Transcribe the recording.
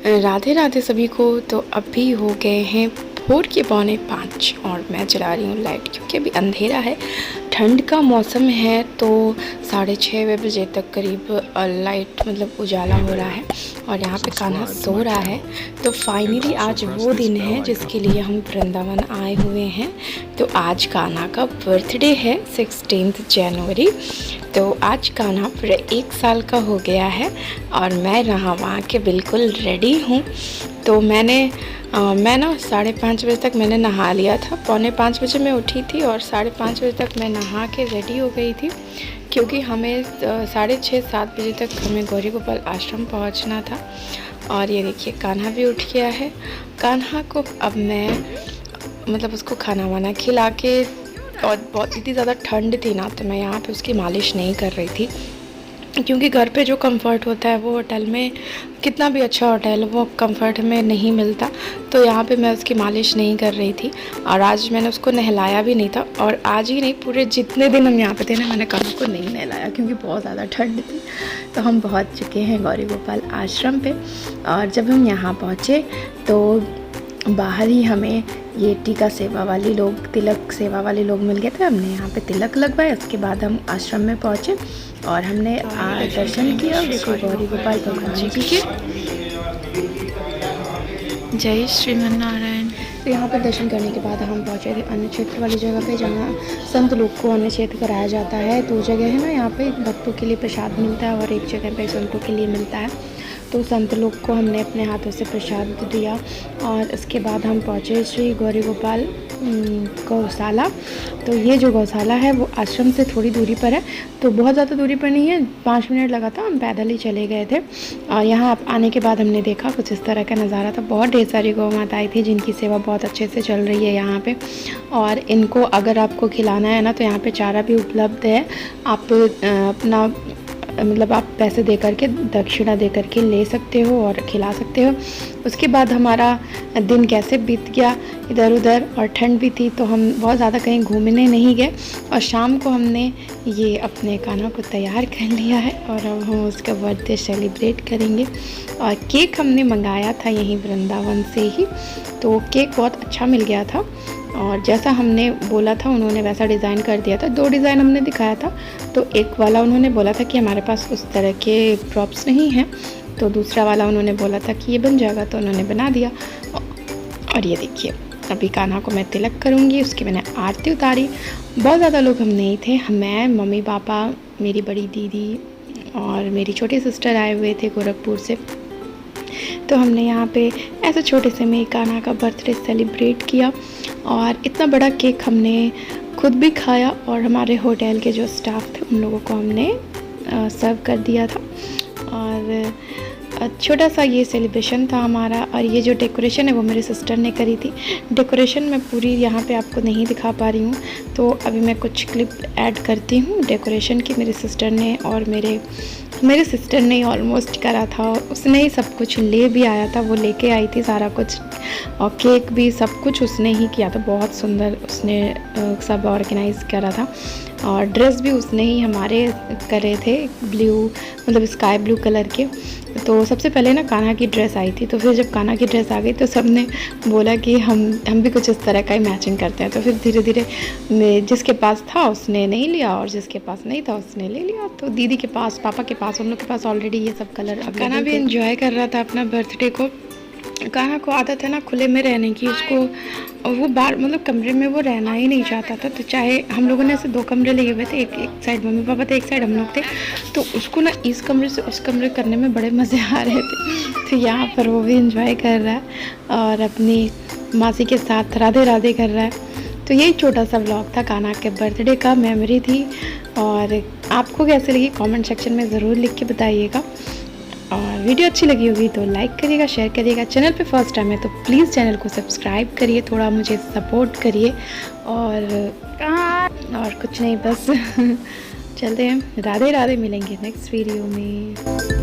राधे राधे सभी को। तो अभी हो गए हैं भोर के 4:45 और मैं चला रही हूँ लाइट, क्योंकि अभी अंधेरा है, ठंड का मौसम है। तो 6:30 बजे तक करीब लाइट मतलब उजाला हो रहा है और यहाँ पे कान्हा सो रहा है। तो फाइनली आज वो दिन है जिसके लिए हम वृंदावन आए हुए हैं। तो आज कान्हा का बर्थडे है 16 जनवरी। तो आज कान्हा पूरे 1 साल का हो गया है और मैं वहाँ के बिल्कुल रेडी हूँ। तो मैं ना 4:30 बजे तक मैंने नहा लिया था। 4:45 बजे मैं उठी थी और 5:30 बजे तक मैं नहा के रेडी हो गई थी, क्योंकि हमें 6:30-7 बजे तक हमें गौरी गोपाल आश्रम पहुंचना था। और ये देखिए कान्हा भी उठ गया है। कान्हा को अब मैं मतलब उसको खाना वाना खिला के, और बहुत इतनी ज़्यादा ठंड थी ना, तो मैं यहाँ पे उसकी मालिश नहीं कर रही थी, क्योंकि घर पे जो कंफर्ट होता है वो होटल में, कितना भी अच्छा होटल वो कंफर्ट में नहीं मिलता। तो यहाँ पे मैं उसकी मालिश नहीं कर रही थी और आज मैंने उसको नहलाया भी नहीं था। और आज ही नहीं, पूरे जितने दिन हम यहाँ पे थे ना, मैंने कान्हा को नहीं नहलाया क्योंकि बहुत ज़्यादा ठंड थी। तो हम पहुँच चुके हैं गौरी गोपाल आश्रम पे। और जब हम यहाँ पहुँचे तो बाहर ही हमें ये टीका सेवा वाली लोग, तिलक सेवा वाले लोग मिल गए थे। हमने यहाँ पे तिलक लगवाया, उसके बाद हम आश्रम में पहुँचे और हमने दर्शन किया गौरी गोपाल भगवान जी के। जय श्रीमन्नारायण। तो यहाँ पर दर्शन करने के बाद हम पहुँचे थे अन्न क्षेत्र वाली जगह पे, जहाँ संत लोग को अन्न क्षेत्र कराया जाता है। 2 जगह है ना, यहाँ पे भक्तों के लिए प्रसाद मिलता है और एक जगह पे संतों के लिए मिलता है। तो संत लोग को हमने अपने हाथों से प्रसाद दिया और उसके बाद हम पहुँचे श्री गौरी गोपाल गौशाला। तो ये जो गौशाला है वो आश्रम से थोड़ी दूरी पर है, तो बहुत ज़्यादा दूरी पर नहीं है, 5 मिनट लगा था, हम पैदल ही चले गए थे। और यहाँ आने के बाद हमने देखा कुछ इस तरह का नज़ारा था। बहुत ढेर सारी गौ माताएँ थी जिनकी सेवा बहुत अच्छे से चल रही है यहाँ पे। और इनको अगर आपको खिलाना है ना, तो यहाँ पे चारा भी उपलब्ध है। आप अपना मतलब आप पैसे दे करके, दक्षिणा दे करके ले सकते हो और खिला सकते हो। उसके बाद हमारा दिन कैसे बीत गया इधर उधर, और ठंड भी थी तो हम बहुत ज़्यादा कहीं घूमने नहीं गए। और शाम को हमने ये अपने कान्हा को तैयार कर लिया है और अब हम उसका बर्थडे सेलिब्रेट करेंगे। और केक हमने मंगाया था यहीं वृंदावन से ही, तो केक बहुत अच्छा मिल गया था और जैसा हमने बोला था उन्होंने वैसा डिज़ाइन कर दिया था। 2 डिज़ाइन हमने दिखाया था, तो एक वाला उन्होंने बोला था कि हमारे पास उस तरह के प्रॉप्स नहीं हैं, तो दूसरा वाला उन्होंने बोला था कि ये बन जाएगा, तो उन्होंने बना दिया। और ये देखिए अभी कान्हा को मैं तिलक करूँगी, उसकी मैंने आरती उतारी। बहुत ज़्यादा लोग हम नहीं थे, मैं, मम्मी पापा, मेरी बड़ी दीदी और मेरी छोटी सिस्टर आए हुए थे गोरखपुर से। तो हमने यहाँ पे ऐसे छोटे से में कान्हा का बर्थडे सेलिब्रेट किया और इतना बड़ा केक हमने खुद भी खाया और हमारे होटल के जो स्टाफ थे उन लोगों को हमने सर्व कर दिया था। और छोटा सा ये सेलिब्रेशन था हमारा। और ये जो डेकोरेशन है वो मेरी सिस्टर ने करी थी। डेकोरेशन मैं पूरी यहाँ पे आपको नहीं दिखा पा रही हूँ, तो अभी मैं कुछ क्लिप ऐड करती हूँ डेकोरेशन की। मेरी सिस्टर ने और मेरे सिस्टर ने ऑलमोस्ट करा था, उसने ही सब कुछ ले भी आया था, वो लेके आई थी सारा कुछ, और केक भी सब कुछ उसने ही किया था। बहुत सुंदर उसने सब ऑर्गेनाइज़ करा था और ड्रेस भी उसने ही हमारे करे थे, ब्लू मतलब स्काई ब्लू कलर के। तो सबसे पहले ना कान्हा की ड्रेस आई थी, तो फिर जब कान्हा की ड्रेस आ गई तो सब ने बोला कि हम भी कुछ इस तरह का ही मैचिंग करते हैं। तो फिर धीरे धीरे जिसके पास था उसने नहीं लिया और जिसके पास नहीं था उसने ले लिया। तो दीदी के पास, पापा के पास, उन लोग के पास ऑलरेडी ये सब कलर। कान्हा भी एंजॉय कर रहा था अपना बर्थडे को। कान्हा को आदत है ना खुले में रहने की, उसको वो बाहर मतलब कमरे में वो रहना ही नहीं चाहता था। तो चाहे हम लोगों ने ऐसे 2 कमरे लिए हुए थे, एक साइड मम्मी पापा थे, एक साइड हम लोग थे, तो उसको ना इस कमरे से उस कमरे करने में बड़े मज़े आ रहे थे। तो यहाँ पर वो भी इंजॉय कर रहा है और अपनी मासी के साथ राधे राधे कर रहा है। तो यही छोटा सा व्लॉग था कान्हा के बर्थडे का, मेमोरी थी। और आपको कैसे लगी कमेंट सेक्शन में ज़रूर लिख के बताइएगा। और वीडियो अच्छी लगी होगी तो लाइक करिएगा, शेयर करिएगा। चैनल पे फर्स्ट टाइम है तो प्लीज़ चैनल को सब्सक्राइब करिए, थोड़ा मुझे सपोर्ट करिए। और कुछ नहीं, बस चलते हैं। राधे राधे, मिलेंगे नेक्स्ट वीडियो में।